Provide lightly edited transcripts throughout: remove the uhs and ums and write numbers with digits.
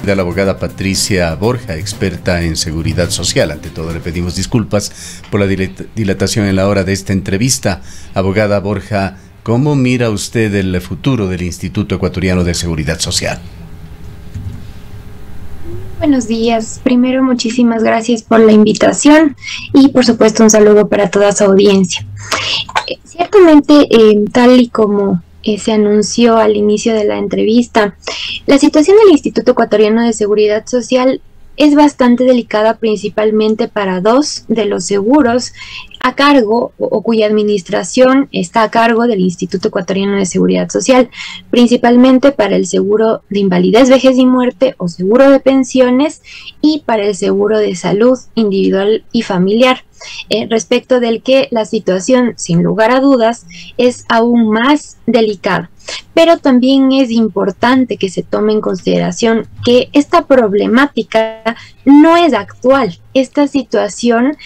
De la abogada Patricia Borja, experta en seguridad social. Ante todo, le pedimos disculpas por la dilatación en la hora de esta entrevista. Abogada Borja, ¿cómo mira usted el futuro del Instituto Ecuatoriano de Seguridad Social? Buenos días. Primero, muchísimas gracias por la invitación y, por supuesto, un saludo para toda su audiencia. Ciertamente, tal y como se anunció al inicio de la entrevista, la situación del Instituto Ecuatoriano de Seguridad Social es bastante delicada, principalmente para dos de los seguros a cargo o cuya administración está a cargo del Instituto Ecuatoriano de Seguridad Social, principalmente para el seguro de invalidez, vejez y muerte o seguro de pensiones y para el seguro de salud individual y familiar, respecto del que la situación, sin lugar a dudas, es aún más delicada. Pero también es importante que se tome en consideración que esta problemática no es actual. Esta situación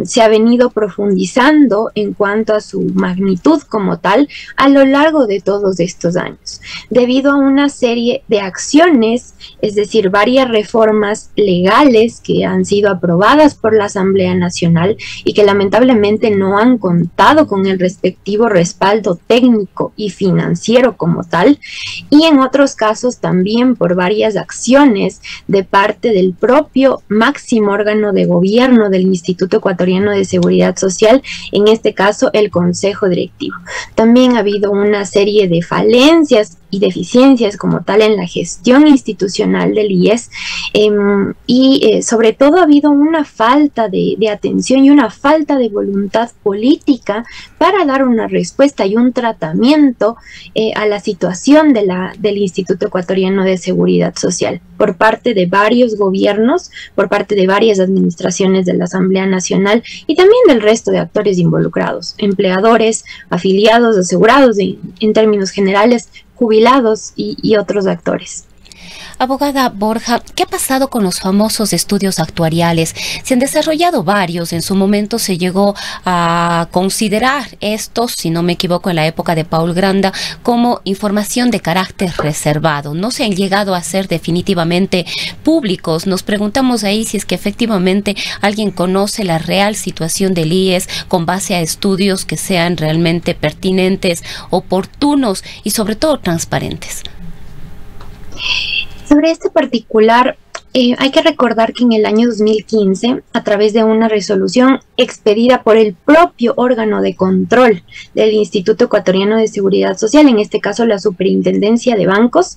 se ha venido profundizando en cuanto a su magnitud como tal a lo largo de todos estos años, debido a una serie de acciones, es decir, varias reformas legales que han sido aprobadas por la Asamblea Nacional y que lamentablemente no han contado con el respectivo respaldo técnico y financiero como tal, y en otros casos también por varias acciones de parte del propio máximo órgano de gobierno del Instituto Ecuatoriano de Seguridad Social, en este caso el Consejo Directivo. También ha habido una serie de falencias y deficiencias como tal en la gestión institucional del IES, sobre todo ha habido una falta de atención y una falta de voluntad política para dar una respuesta y un tratamiento a la situación del Instituto Ecuatoriano de Seguridad Social por parte de varios gobiernos, por parte de varias administraciones de la Asamblea Nacional y también del resto de actores involucrados, empleadores, afiliados, asegurados en términos generales, jubilados y otros actores. Abogada Borja, ¿qué ha pasado con los famosos estudios actuariales? Se han desarrollado varios, en su momento se llegó a considerar estos, si no me equivoco, en la época de Paul Granda, como información de carácter reservado. No se han llegado a ser definitivamente públicos. Nos preguntamos ahí si es que efectivamente alguien conoce la real situación del IES con base a estudios que sean realmente pertinentes, oportunos y sobre todo transparentes. Sobre este particular, hay que recordar que en el año 2015, a través de una resolución expedida por el propio órgano de control del Instituto Ecuatoriano de Seguridad Social, en este caso la Superintendencia de Bancos,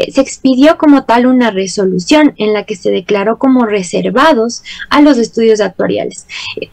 se expidió como tal una resolución en la que se declaró como reservados a los estudios actuariales.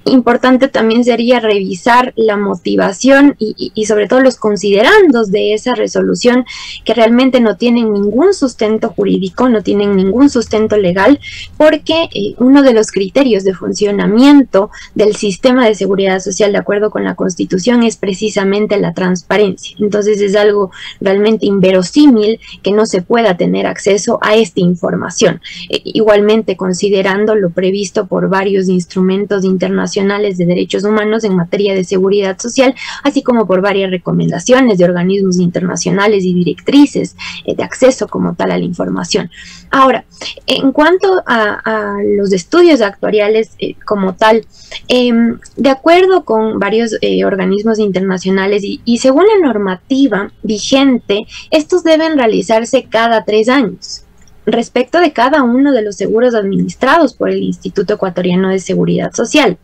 Importante también sería revisar la motivación y sobre todo los considerandos de esa resolución, que realmente no tienen ningún sustento jurídico, no tienen ningún sustento legal, porque uno de los criterios de funcionamiento del sistema de seguridad social, de acuerdo con la Constitución, es precisamente la transparencia. Entonces es algo realmente inverosímil que no se pueda tener acceso a esta información. Igualmente, considerando lo previsto por varios instrumentos internacionales de derechos humanos en materia de seguridad social, así como por varias recomendaciones de organismos internacionales y directrices de acceso como tal a la información. Ahora, en cuanto a los estudios actuariales como tal, de acuerdo con varios organismos internacionales y según la normativa vigente, estos deben realizarse cada 3 años. Respecto de cada uno de los seguros administrados por el Instituto Ecuatoriano de Seguridad Social.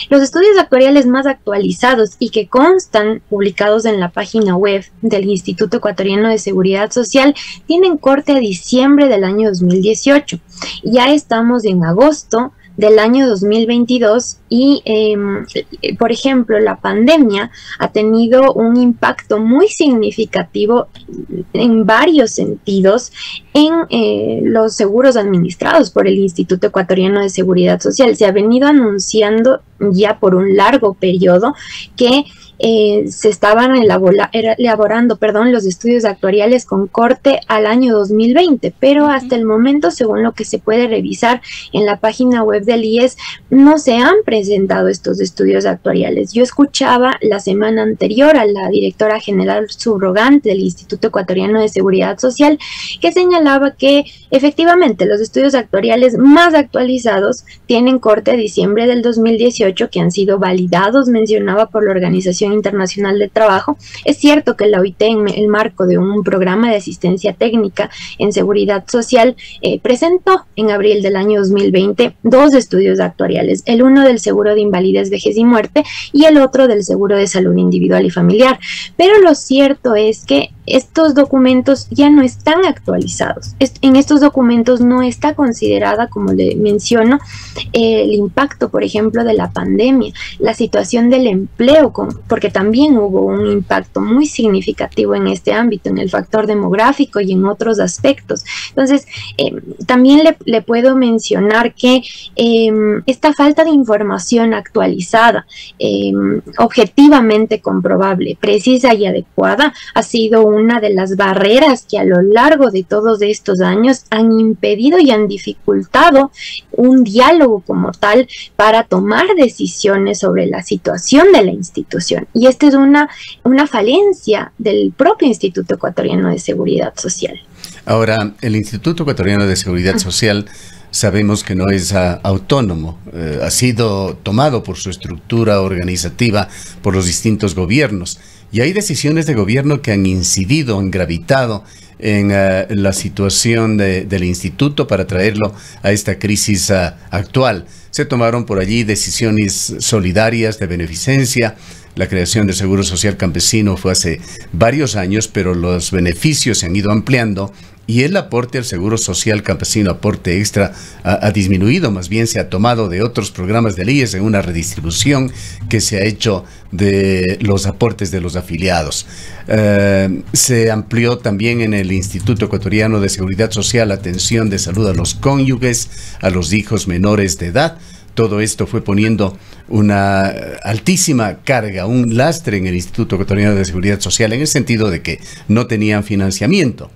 Los estudios actuariales más actualizados y que constan publicados en la página web del Instituto Ecuatoriano de Seguridad Social tienen corte a diciembre del año 2018. Ya estamos en agosto del año 2022 y, por ejemplo, la pandemia ha tenido un impacto muy significativo en varios sentidos en los seguros administrados por el Instituto Ecuatoriano de Seguridad Social. Se ha venido anunciando ya por un largo periodo que se estaban elaborando, los estudios actuariales con corte al año 2020, pero hasta el momento, según lo que se puede revisar en la página web del IES, no se han presentado estos estudios actuariales. Yo escuchaba la semana anterior a la directora general subrogante del Instituto Ecuatoriano de Seguridad Social, que señalaba que efectivamente los estudios actuariales más actualizados tienen corte a diciembre del 2018, que han sido validados, mencionaba, por la Organización Internacional del Trabajo. Es cierto que la OIT, en el marco de un programa de asistencia técnica en seguridad social, presentó en abril del año 2020 dos estudios actuariales, el uno del seguro de invalidez, vejez y muerte y el otro del seguro de salud individual y familiar. Pero lo cierto es que estos documentos ya no están actualizados. En estos documentos no está considerada, como le menciono, el impacto, por ejemplo, de la pandemia, la situación del empleo, porque también hubo un impacto muy significativo en este ámbito, en el factor demográfico y en otros aspectos. Entonces, también le puedo mencionar que esta falta de información actualizada, objetivamente comprobable, precisa y adecuada, ha sido una de las barreras que a lo largo de todos estos años han impedido y han dificultado un diálogo como tal para tomar decisiones sobre la situación de la institución. Y esta es una falencia del propio Instituto Ecuatoriano de Seguridad Social. Ahora, el Instituto Ecuatoriano de Seguridad Social sabemos que no es autónomo, ha sido tomado por su estructura organizativa por los distintos gobiernos. Y hay decisiones de gobierno que han incidido, han gravitado en la situación del instituto para traerlo a esta crisis actual. Se tomaron por allí decisiones solidarias de beneficencia. La creación del Seguro Social Campesino fue hace varios años, pero los beneficios se han ido ampliando y el aporte al Seguro Social Campesino, aporte extra, ha disminuido. Más bien se ha tomado de otros programas del IES en una redistribución que se ha hecho de los aportes de los afiliados. Se amplió también en el Instituto Ecuatoriano de Seguridad Social atención de salud a los cónyuges, a los hijos menores de edad. Todo esto fue poniendo una altísima carga, un lastre en el Instituto Ecuatoriano de Seguridad Social, en el sentido de que no tenían financiamiento.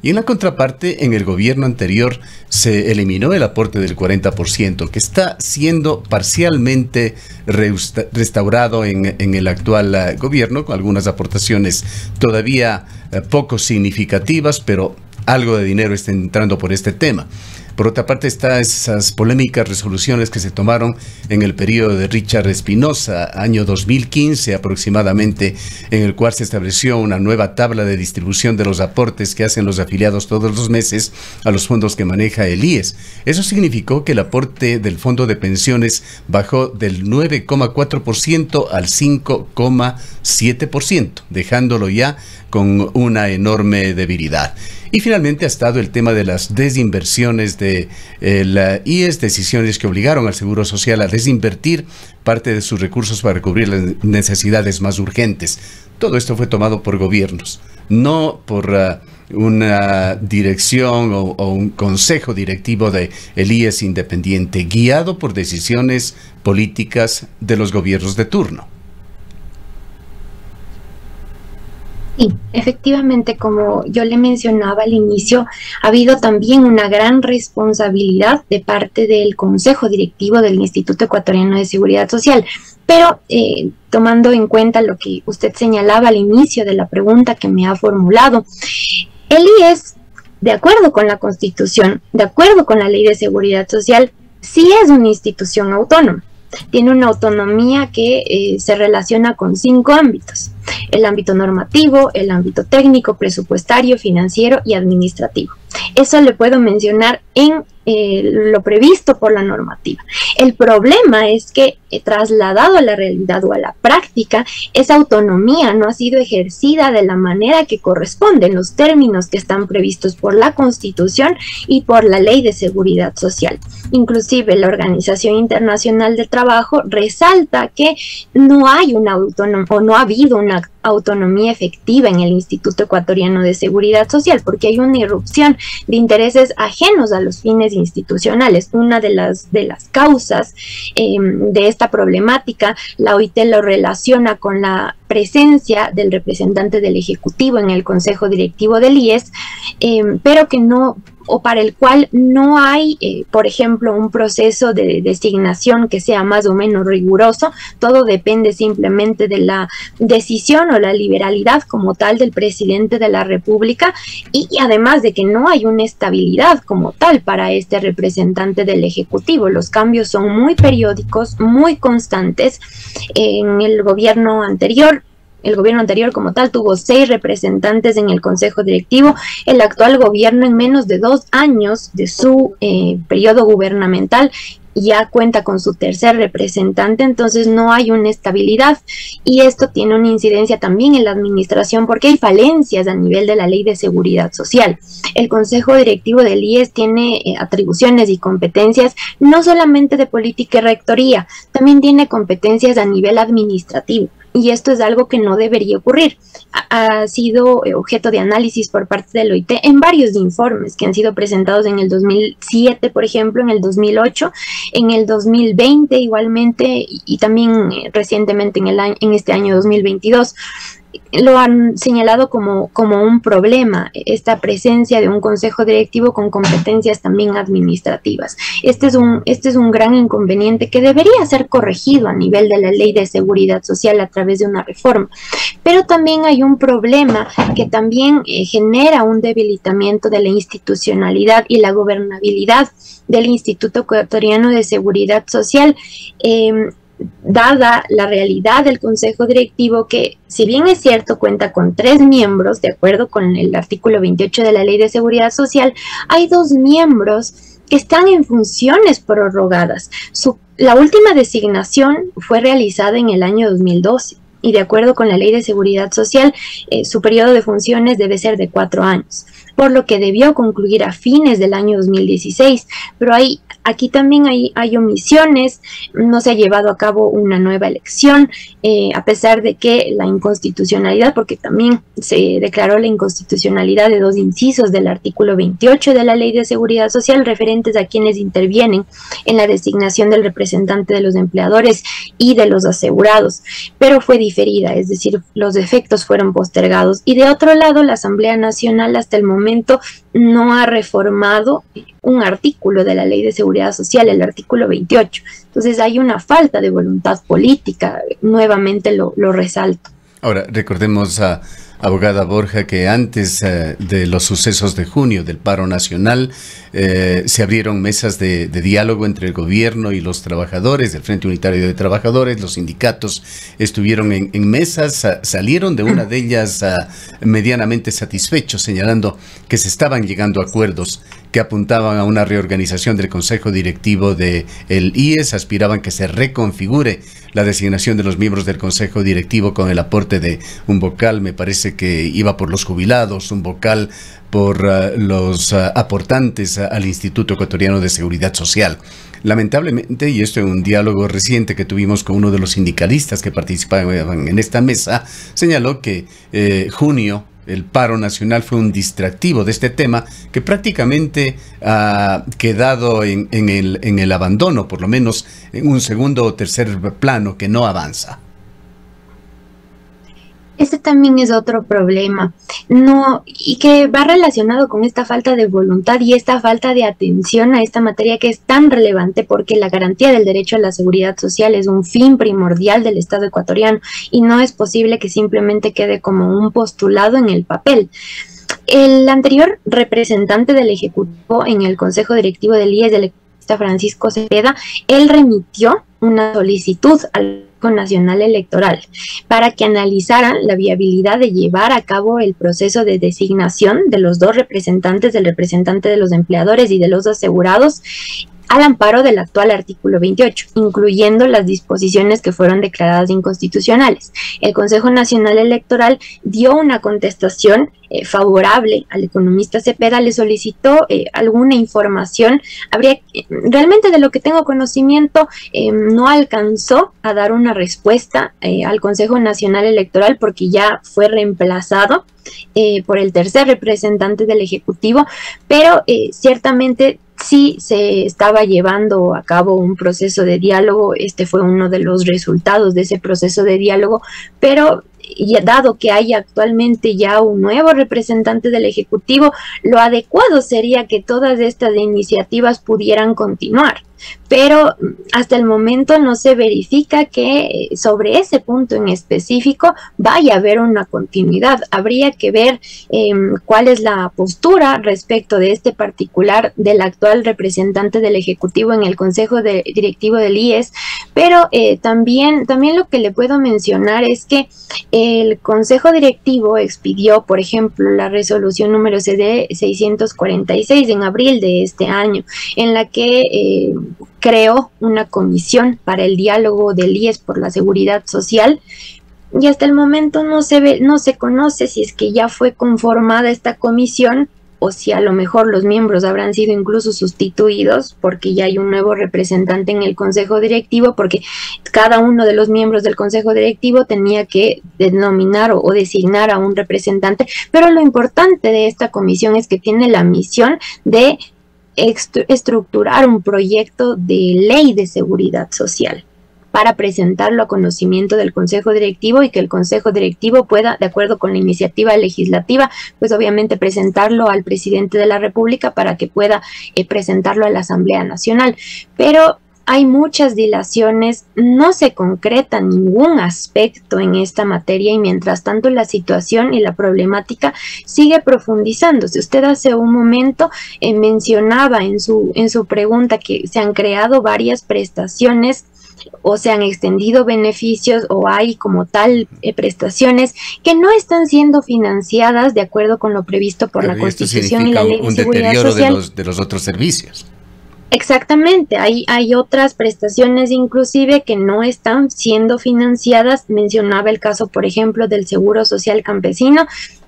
Y en la contraparte, en el gobierno anterior se eliminó el aporte del 40%, que está siendo parcialmente restaurado en el actual gobierno, con algunas aportaciones todavía poco significativas, pero algo de dinero está entrando por este tema. Por otra parte, están esas polémicas resoluciones que se tomaron en el periodo de Richard Espinosa, año 2015 aproximadamente, en el cual se estableció una nueva tabla de distribución de los aportes que hacen los afiliados todos los meses a los fondos que maneja el IES. Eso significó que el aporte del fondo de pensiones bajó del 9,4% al 5,7%, dejándolo ya con una enorme debilidad. Y finalmente ha estado el tema de las desinversiones de la IES, decisiones que obligaron al Seguro Social a desinvertir parte de sus recursos para cubrir las necesidades más urgentes. Todo esto fue tomado por gobiernos, no por una dirección o un consejo directivo de el IES independiente, guiado por decisiones políticas de los gobiernos de turno. Sí, efectivamente, como yo le mencionaba al inicio, ha habido también una gran responsabilidad de parte del Consejo Directivo del Instituto Ecuatoriano de Seguridad Social. Pero tomando en cuenta lo que usted señalaba al inicio de la pregunta que me ha formulado, el IES, de acuerdo con la Constitución, de acuerdo con la Ley de Seguridad Social, sí es una institución autónoma. Tiene una autonomía que se relaciona con 5 ámbitos: el ámbito normativo, el ámbito técnico, presupuestario, financiero y administrativo. Eso le puedo mencionar en lo previsto por la normativa. El problema es que trasladado a la realidad o a la práctica, esa autonomía no ha sido ejercida de la manera que corresponde en los términos que están previstos por la Constitución y por la Ley de Seguridad Social. Inclusive la Organización Internacional del Trabajo resalta que no hay una autonomía o no ha habido una autonomía efectiva en el Instituto Ecuatoriano de Seguridad Social, porque hay una irrupción de intereses ajenos a los fines institucionales. Una de las causas de esta problemática, la OIT lo relaciona con la presencia del representante del Ejecutivo en el Consejo Directivo del IES, pero que no, o para el cual no hay, por ejemplo, un proceso de designación que sea más o menos riguroso. Todo depende simplemente de la decisión o la liberalidad como tal del presidente de la República, y además de que no hay una estabilidad como tal para este representante del Ejecutivo. Los cambios son muy periódicos, muy constantes. En el gobierno anterior como tal tuvo 6 representantes en el Consejo Directivo. El actual gobierno, en menos de 2 años de su periodo gubernamental, ya cuenta con su 3er representante. Entonces no hay una estabilidad, y esto tiene una incidencia también en la administración, porque hay falencias a nivel de la Ley de Seguridad Social. El Consejo Directivo del IES tiene atribuciones y competencias no solamente de política y rectoría, también tiene competencias a nivel administrativo. Y esto es algo que no debería ocurrir. Ha sido objeto de análisis por parte del OIT en varios informes que han sido presentados en el 2007, por ejemplo, en el 2008, en el 2020 igualmente, y también recientemente en este año 2022. Lo han señalado como un problema, esta presencia de un consejo directivo con competencias también administrativas. Este es un gran inconveniente que debería ser corregido a nivel de la Ley de Seguridad Social a través de una reforma. Pero también hay un problema que también genera un debilitamiento de la institucionalidad y la gobernabilidad del Instituto Ecuatoriano de Seguridad Social, dada la realidad del Consejo Directivo, que si bien es cierto cuenta con 3 miembros, de acuerdo con el artículo 28 de la Ley de Seguridad Social, hay 2 miembros que están en funciones prorrogadas. La última designación fue realizada en el año 2012, y de acuerdo con la Ley de Seguridad Social, su periodo de funciones debe ser de 4 años, por lo que debió concluir a fines del año 2016, pero aquí también hay omisiones. No se ha llevado a cabo una nueva elección, a pesar de que la inconstitucionalidad, porque también se declaró la inconstitucionalidad de 2 incisos del artículo 28 de la Ley de Seguridad Social referentes a quienes intervienen en la designación del representante de los empleadores y de los asegurados, pero fue diferida, es decir, los efectos fueron postergados. Y de otro lado, la Asamblea Nacional hasta el momento no ha reformado un artículo de la Ley de Seguridad Social, el artículo 28. Entonces hay una falta de voluntad política, nuevamente lo resalto. Ahora, recordemos a abogada Borja, que antes de los sucesos de junio del paro nacional, se abrieron mesas de diálogo entre el gobierno y los trabajadores del Frente Unitario de Trabajadores. Los sindicatos estuvieron en mesas, salieron de una de ellas medianamente satisfechos, señalando que se estaban llegando a acuerdos que apuntaban a una reorganización del Consejo Directivo del IES, aspiraban que se reconfigure la designación de los miembros del Consejo Directivo con el aporte de un vocal, me parece que iba por los jubilados, un vocal por los aportantes al Instituto Ecuatoriano de Seguridad Social. Lamentablemente, y esto en un diálogo reciente que tuvimos con uno de los sindicalistas que participaban en esta mesa, señaló que junio, el paro nacional, fue un distractivo de este tema que prácticamente ha quedado en el abandono, por lo menos en un segundo o tercer plano, que no avanza. Este también es otro problema, y que va relacionado con esta falta de voluntad y esta falta de atención a esta materia que es tan relevante, porque la garantía del derecho a la seguridad social es un fin primordial del Estado ecuatoriano y no es posible que simplemente quede como un postulado en el papel. El anterior representante del Ejecutivo en el Consejo Directivo del IES, el economista Francisco Cepeda, él remitió una solicitud al Consejo Nacional Electoral para que analizaran la viabilidad de llevar a cabo el proceso de designación de los 2 representantes, del representante de los empleadores y de los asegurados, al amparo del actual artículo 28, incluyendo las disposiciones que fueron declaradas inconstitucionales. El Consejo Nacional Electoral dio una contestación favorable al economista Cepeda, le solicitó alguna información. Realmente, de lo que tengo conocimiento, no alcanzó a dar una respuesta al Consejo Nacional Electoral porque ya fue reemplazado por el tercer representante del Ejecutivo, pero ciertamente sí se estaba llevando a cabo un proceso de diálogo. Este fue uno de los resultados de ese proceso de diálogo, pero dado que hay actualmente ya un nuevo representante del Ejecutivo, lo adecuado sería que todas estas iniciativas pudieran continuar. Pero hasta el momento no se verifica que sobre ese punto en específico vaya a haber una continuidad. Habría que ver cuál es la postura respecto de este particular del actual representante del Ejecutivo en el Consejo Directivo del IES, pero también lo que le puedo mencionar es que el Consejo Directivo expidió, por ejemplo, la resolución número CD 646 en abril de este año, en la que creó una comisión para el diálogo del IES por la seguridad social, y hasta el momento no se conoce si es que ya fue conformada esta comisión o si a lo mejor los miembros habrán sido incluso sustituidos porque ya hay un nuevo representante en el Consejo Directivo, porque cada uno de los miembros del Consejo Directivo tenía que denominar o designar a un representante. Pero lo importante de esta comisión es que tiene la misión de estructurar un proyecto de ley de seguridad social para presentarlo a conocimiento del Consejo Directivo y que el Consejo Directivo pueda, de acuerdo con la iniciativa legislativa, pues obviamente presentarlo al presidente de la República para que pueda presentarlo a la Asamblea Nacional. Pero hay muchas dilaciones, no se concreta ningún aspecto en esta materia y mientras tanto la situación y la problemática sigue profundizándose. Usted hace un momento mencionaba en su pregunta que se han creado varias prestaciones o se han extendido beneficios o hay como tal prestaciones que no están siendo financiadas de acuerdo con lo previsto por la Constitución y la Ley de Seguridad Social. Un deterioro de los otros servicios. Exactamente, hay otras prestaciones inclusive que no están siendo financiadas. Mencionaba el caso, por ejemplo, del Seguro Social Campesino.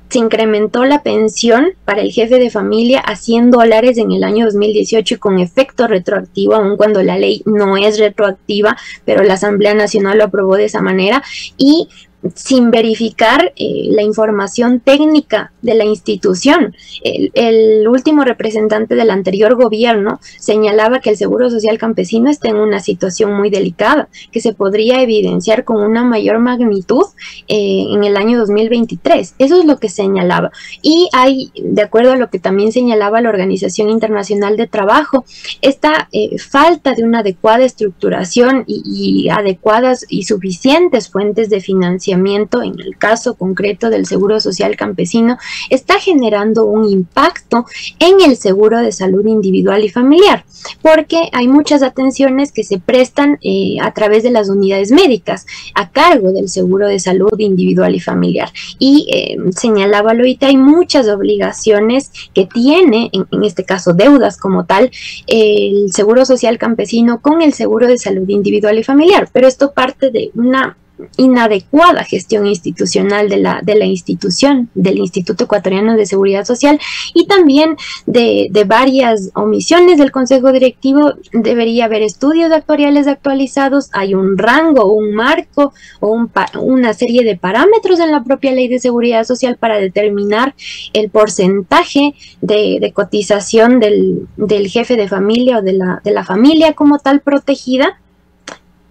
Se incrementó la pensión para el jefe de familia a $100 en el año 2018 y con efecto retroactivo, aun cuando la ley no es retroactiva, pero la Asamblea Nacional lo aprobó de esa manera, y sin verificar la información técnica de la institución. El último representante del anterior gobierno señalaba que el Seguro Social Campesino está en una situación muy delicada, que se podría evidenciar con una mayor magnitud en el año 2023. Eso es lo que señalaba. Y hay, de acuerdo a lo que también señalaba la Organización Internacional de Trabajo, esta falta de una adecuada estructuración y adecuadas y suficientes fuentes de financiamiento en el caso concreto del Seguro Social Campesino está generando un impacto en el seguro de salud individual y familiar, porque hay muchas atenciones que se prestan a través de las unidades médicas a cargo del seguro de salud individual y familiar, y señalaba Loita, hay muchas obligaciones que tiene, en este caso deudas como tal, el Seguro Social Campesino con el seguro de salud individual y familiar, pero esto parte de una inadecuada gestión institucional de la institución, del Instituto Ecuatoriano de Seguridad Social, y también de varias omisiones del Consejo Directivo. Debería haber estudios actuariales actualizados, hay un rango, un marco o una serie de parámetros en la propia Ley de Seguridad Social para determinar el porcentaje de cotización del jefe de familia o de la familia como tal protegida,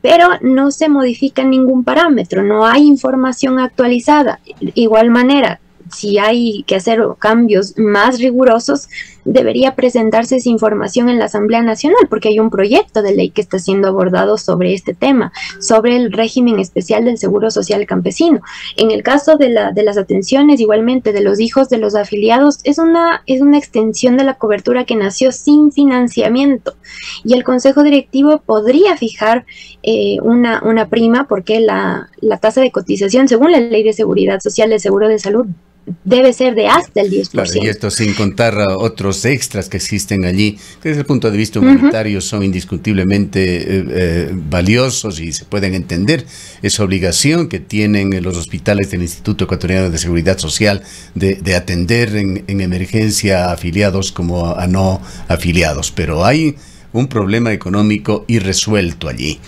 pero no se modifica ningún parámetro, no hay información actualizada. De igual manera, si hay que hacer cambios más rigurosos, debería presentarse esa información en la Asamblea Nacional, porque hay un proyecto de ley que está siendo abordado sobre este tema, sobre el régimen especial del Seguro Social Campesino. En el caso de las atenciones, igualmente, de los hijos de los afiliados, es una extensión de la cobertura que nació sin financiamiento, y el Consejo Directivo podría fijar una prima, porque la la tasa de cotización según la Ley de Seguridad Social del Seguro de Salud debe ser de hasta el 10%. Claro, y esto sin contar otros extras que existen allí, que desde el punto de vista humanitario son indiscutiblemente valiosos y se pueden entender. Esa obligación que tienen los hospitales del Instituto Ecuatoriano de Seguridad Social de atender en emergencia a afiliados como a no afiliados. Pero hay un problema económico irresuelto allí.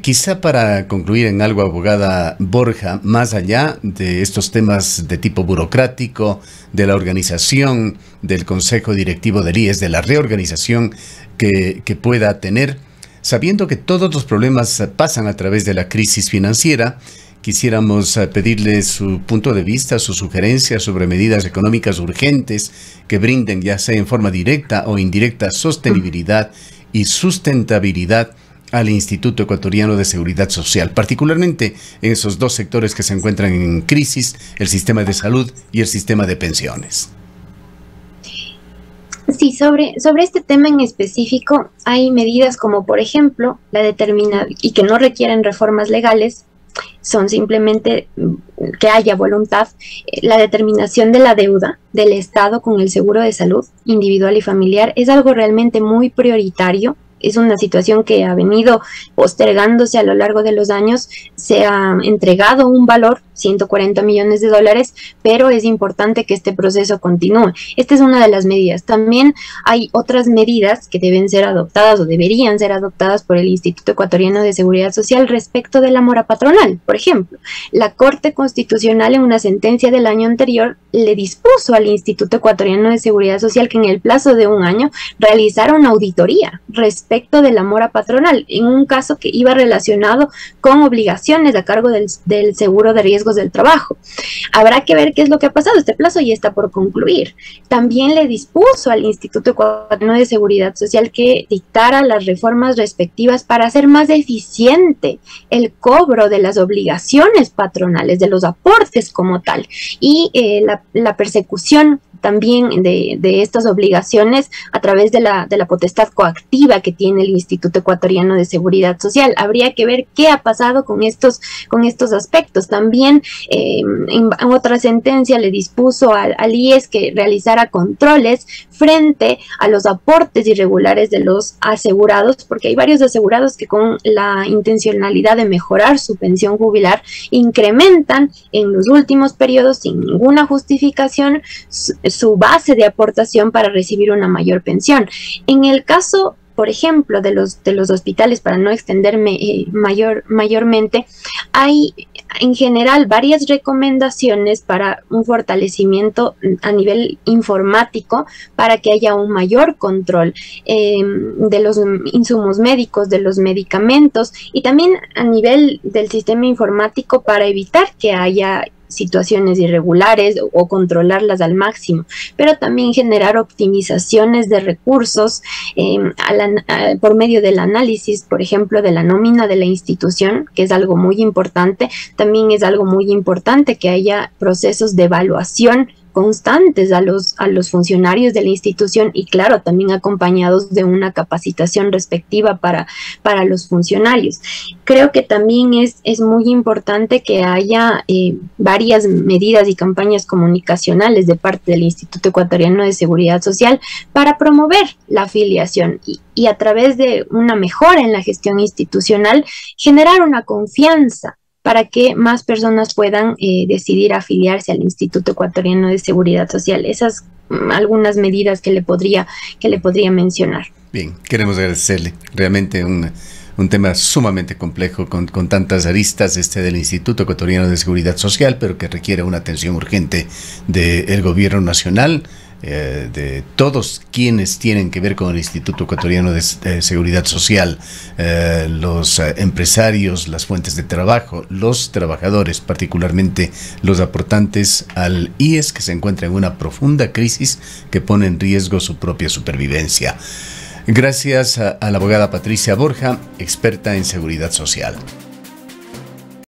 Quizá para concluir en algo, abogada Borja, más allá de estos temas de tipo burocrático, de la organización del Consejo Directivo del IES, de la reorganización que pueda tener, sabiendo que todos los problemas pasan a través de la crisis financiera, quisiéramos pedirle su punto de vista, sus sugerencias sobre medidas económicas urgentes que brinden, ya sea en forma directa o indirecta, sostenibilidad y sustentabilidad al Instituto Ecuatoriano de Seguridad Social, particularmente en esos dos sectores que se encuentran en crisis, el sistema de salud y el sistema de pensiones. Sí, sobre este tema en específico hay medidas como, por ejemplo, y que no requieren reformas legales, son simplemente que haya voluntad, la determinación de la deuda del Estado con el seguro de salud individual y familiar es algo realmente muy prioritario. Es una situación que ha venido postergándose a lo largo de los años. Se ha entregado un valor, 140 millones de dólares, pero es importante que este proceso continúe. Esta es una de las medidas. También hay otras medidas que deben ser adoptadas o deberían ser adoptadas por el Instituto Ecuatoriano de Seguridad Social respecto de la mora patronal. Por ejemplo, la Corte Constitucional en una sentencia del año anterior le dispuso al Instituto Ecuatoriano de Seguridad Social que en el plazo de un año realizara una auditoría respecto de la mora patronal, en un caso que iba relacionado con obligaciones a cargo del seguro de riesgos del trabajo. Habrá que ver qué es lo que ha pasado. Este plazo ya está por concluir. También le dispuso al Instituto Ecuatoriano de Seguridad Social que dictara las reformas respectivas para hacer más eficiente el cobro de las obligaciones patronales, de los aportes como tal, y la persecución también de estas obligaciones a través de la potestad coactiva que tiene el Instituto Ecuatoriano de Seguridad Social. Habría que ver qué ha pasado con estos aspectos. También en otra sentencia le dispuso al IES que realizara controles frente a los aportes irregulares de los asegurados, porque hay varios asegurados que con la intencionalidad de mejorar su pensión jubilar incrementan en los últimos periodos sin ninguna justificación su base de aportación para recibir una mayor pensión. En el caso, por ejemplo, de los hospitales, para no extenderme mayormente, hay en general varias recomendaciones para un fortalecimiento a nivel informático para que haya un mayor control de los insumos médicos, de los medicamentos, y también a nivel del sistema informático para evitar que haya situaciones irregulares o controlarlas al máximo, pero también generar optimizaciones de recursos por medio del análisis, por ejemplo, de la nómina de la institución, que es algo muy importante. También es algo muy importante que haya procesos de evaluación constantes a los funcionarios de la institución y claro, también acompañados de una capacitación respectiva para los funcionarios. Creo que también es muy importante que haya varias medidas y campañas comunicacionales de parte del Instituto Ecuatoriano de Seguridad Social para promover la afiliación y a través de una mejora en la gestión institucional generar una confianza para que más personas puedan decidir afiliarse al Instituto Ecuatoriano de Seguridad Social. Esas algunas medidas que le podría mencionar. Bien, queremos agradecerle. Realmente un tema sumamente complejo con tantas aristas del Instituto Ecuatoriano de Seguridad Social, pero que requiere una atención urgente del gobierno nacional, de todos quienes tienen que ver con el Instituto Ecuatoriano de Seguridad Social, los empresarios, las fuentes de trabajo, los trabajadores, particularmente los aportantes al IES, que se encuentra en una profunda crisis que pone en riesgo su propia supervivencia. Gracias a la abogada Patricia Borja, experta en seguridad social.